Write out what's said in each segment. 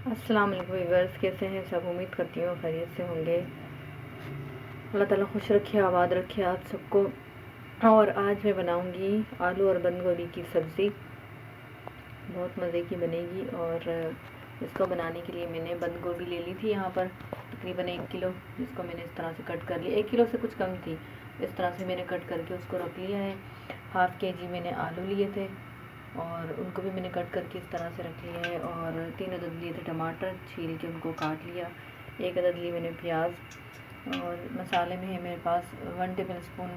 अस्सलाम वालेकुम व्यूअर्स, कैसे हैं सब। उम्मीद करती हूँ खैरियत से होंगे। अल्लाह ताला खुश रखे, आबाद रखे आप सबको। और आज मैं बनाऊंगी आलू और बंद गोभी की सब्ज़ी, बहुत मज़े की बनेगी। और इसको बनाने के लिए मैंने बंद गोभी ले ली थी यहाँ पर तकरीबन 1 किलो, जिसको मैंने इस तरह से कट कर लिया। 1 किलो से कुछ कम थी, इस तरह से मैंने कट करके उसको रख लिया है। हाफ़ kg मैंने आलू लिए थे और उनको भी मैंने कट करके इस तरह से रख लिया है। और 3 अदद लिए थे टमाटर, छील के उनको काट लिया। 1 अदद लिए मैंने प्याज। और मसाले में है मेरे पास 1 टेबल स्पून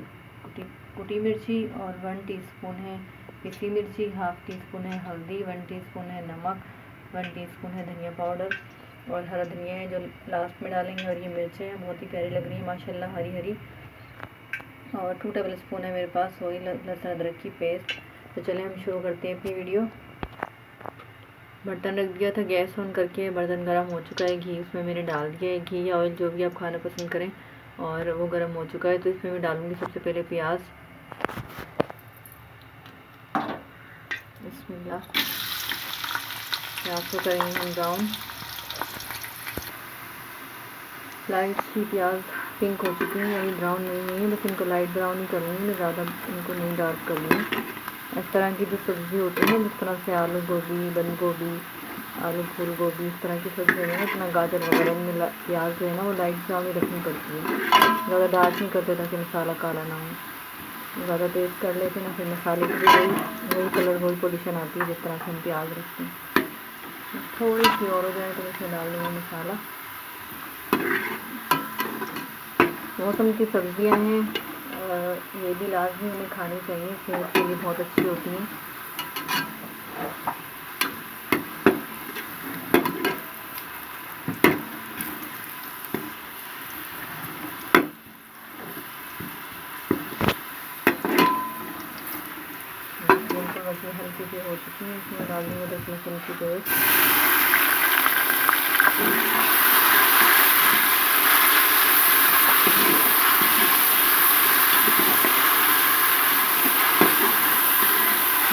कुटी मिर्ची और 1 टीस्पून है पिसी मिर्ची, हाफ़ टी स्पून है हल्दी, 1 टीस्पून है नमक, 1 टीस्पून है धनिया पाउडर और हरा धनिया है जो लास्ट में डालेंगे। और ये मिर्चें हैं, बहुत ही प्यारी लग रही है माशाल्लाह, हरी हरी। और 2 टेबल स्पून है मेरे पास वही लहसुन अदरक की पेस्ट। तो चलें हम शुरू करते हैं अपनी वीडियो। बर्तन रख दिया था गैस ऑन करके, बर्तन गर्म हो चुका है। घी उसमें मैंने डाल दिया है, घी या ऑयल जो भी आप खाना पसंद करें, और वो गर्म हो चुका है। तो इसमें मैं डालूँगी सबसे पहले प्याज। बिस्मिल्लाह, प्याज को करेंगे हम ब्राउन। लाइट सी प्याज पिंक हो चुकी है, अभी ब्राउन नहीं हुई है, बस इनको लाइट ब्राउन ही करूँगी मैं, ज़्यादा इनको नहीं डार्क करूँगी। इस तरह की जो सब्ज़ी होती है, जिस तरह से आलू गोभी, बंद गोभी, आलू फूल गोभी, इस तरह की सब्ज़ी है ना, इतना गाजर वगैरह में प्याज जो है ना वो लाइट ब्राउन ही रखनी पड़ती है, ज़्यादा डार्क नहीं करते ताकि मसाला काला ना हो। ज़्यादा तेज़ कर लेते ना फिर मसाले की भी वही कलर वही पोजीशन आती है जिस तरह से हम प्याज रखते हैं। थोड़ी सी और हो जाए तो इसमें डाल देंगे मसाला। मौसम की सब्ज़ियाँ हैं, ये भी लाजमी हमें खानी चाहिए, सेहत के लिए बहुत अच्छी होती हैं। बिल्कुल हल्की सी हो चुकी है, इसमें डाल देंगे अदरक लहसुन की पेस्ट।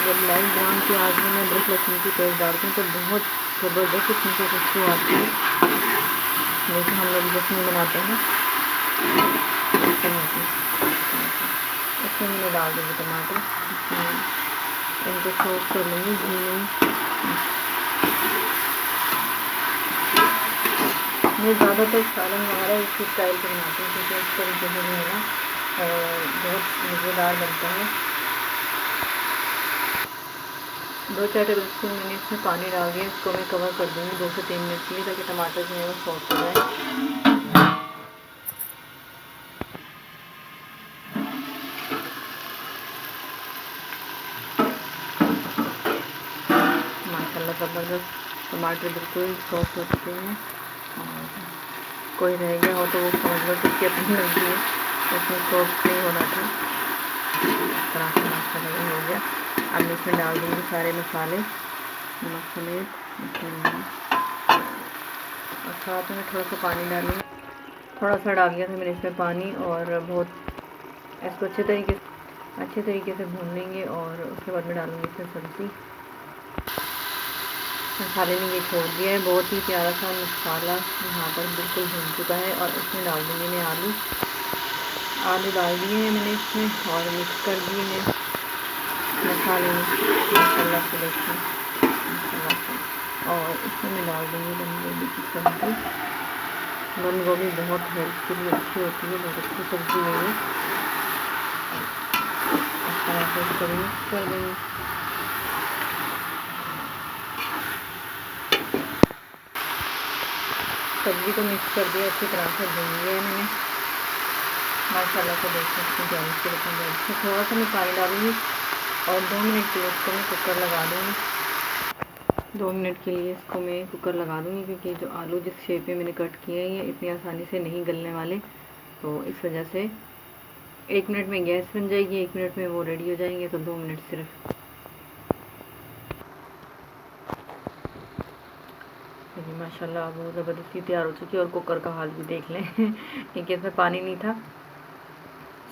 जब लाइट ब्राउन प्याज में मैं अदरक लहसुन की पेस्ट डालती हूँ तो बहुत ज़बरदस्त इसमें से खुशबू आती है, जैसे हम लोग जश्न बनाते हैं इस तरह से। इसमें मैंने डाल देंगे टमाटर, इनको सोक कर लेंगे घी में। मैं ज़्यादातर सालन वगैरह इसी स्टाइल से बनाती हूँ, क्योंकि इस तरीके से जो है ना बहुत मज़ेदार बनता है। 2-4 टेबल स्पून मैंने इसमें पानी डाल दिया, इसको मैं कवर कर दूँगी 2 से 3 मिनट के लिए, ताकि टमाटर जो है वो सॉफ्ट हो जाए। माशाल्लाह ज़बरदस्त टमाटर बिल्कुल सॉफ्ट हो चुके हैं। और कोई रह गया हो तो वो समझ लो कि अपनी लगी है, उसमें सॉफ्ट नहीं होना था। इस तरह से माशाल्लाह हो गया। अब इसमें डाल देंगे सारे मसाले, नमक समेत, और साथ में थोड़ा सा पानी डालेंगे। थोड़ा सा डाल दिया था मैंने इसमें पानी, और बहुत इसको अच्छे तरीके से भून लेंगे। और उसके बाद में डालूँगी इसमें सब्ज़ी। मसाले ने ये छोड़ दिया है, बहुत ही प्यारा सा मसाला यहाँ पर बिल्कुल भून चुका है। और इसमें डाल दूँगी मैं आलू डाल दिए हैं मैंने इसमें, और मिक्स कर दिए हैं मसाले में माशाल्लाह से, देखिए माशाल्लाह से। और इसमें मैं डाल दूँगी बंद गोभी की सब्ज़ी। बंद गोभी बहुत हेल्थ के लिए अच्छी होती है, बहुत अच्छी सब्ज़ी है ये। इस तरह से इसको मिक्स कर देंगे। सब्ज़ी को मिक्स कर दिया, अच्छी तरह से भून लिया है मैंने माशाल्लाह से। देख सकते हैं गैस के ऊपर इसमें थोड़ा सा मैं पानी डालूँगी, और 2 मिनट के लिए इसको मैं कुकर लगा दूँगी। 2 मिनट के लिए इसको मैं कुकर लगा दूँगी, क्योंकि जो आलू जिस शेप में मैंने कट किए हैं ये इतनी आसानी से नहीं गलने वाले, तो इस वजह से 1 मिनट में गैस बन जाएगी, 1 मिनट में वो रेडी हो जाएंगे। तो 2 मिनट सिर्फ। जी माशाल्लाह वो ज़बरदस्ती तैयार हो चुकी है। और कुकर का हाल भी देख लें क्योंकि इसमें पानी नहीं था,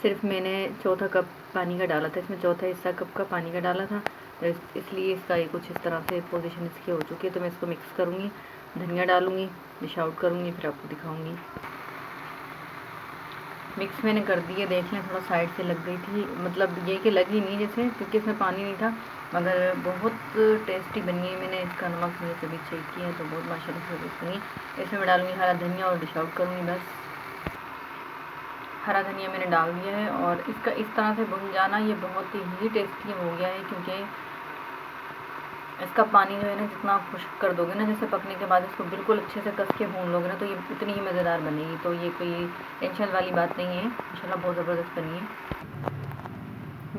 सिर्फ मैंने चौथा कप पानी का डाला था, इसमें चौथा हिस्सा कप का पानी का डाला था, तो इसलिए इसका ये कुछ इस तरह से पोजीशन इसकी हो चुकी है। तो मैं इसको मिक्स करूँगी धनिया डालूँगी, डिश आउट करूँगी, फिर आपको दिखाऊँगी। मिक्स मैंने कर दिए, देख लें थोड़ा साइड से लग गई थी, मतलब ये कि लगी नहीं जैसे, क्योंकि इसमें पानी नहीं था, मगर बहुत टेस्टी बनी है। मैंने इसका नमक मेरे से भी चेक किया है तो बहुत माशाल्लाह से टेस्ट बनी है। इसमें मैं डालूँगी हरा धनिया और डिश आउट करूँगी बस। हरा धनिया मैंने डाल दिया है और इसका इस तरह से भुन जाना ये बहुत ही टेस्टी हो गया है, क्योंकि इसका पानी जो है ना जितना आप खुश्क कर दोगे ना, जैसे पकने के बाद इसको बिल्कुल अच्छे से कस के भून लोगे ना, तो ये उतनी ही मज़ेदार बनेगी। तो ये कोई टेंशन वाली बात नहीं है, इंशाल्लाह बहुत ज़बरदस्त बनी है।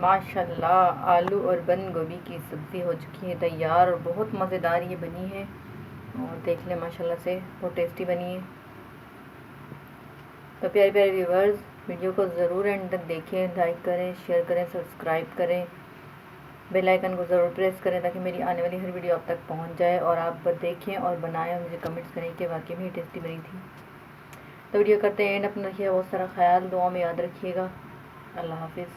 माशाल्लाह आलू और बंद गोभी की सब्ज़ी हो चुकी है तैयार और बहुत मज़ेदार ये बनी है। और देख लें माशाल्लाह से बहुत टेस्टी बनी है। तो प्यारे प्यारे व्यूवर्स, वीडियो को ज़रूर एंड तक देखें, लाइक करें, शेयर करें, सब्सक्राइब करें, बेल आइकन को ज़रूर प्रेस करें ताकि मेरी आने वाली हर वीडियो आप तक पहुंच जाए और आप देखें और बनाएं और मुझे कमेंट्स करें कि वाकई में टेस्टी बनी थी। तो वीडियो करते हैं एंड, अपना रखिएगा बहुत सारा ख्याल, दुआ में याद रखिएगा। अल्लाह हाफिज़।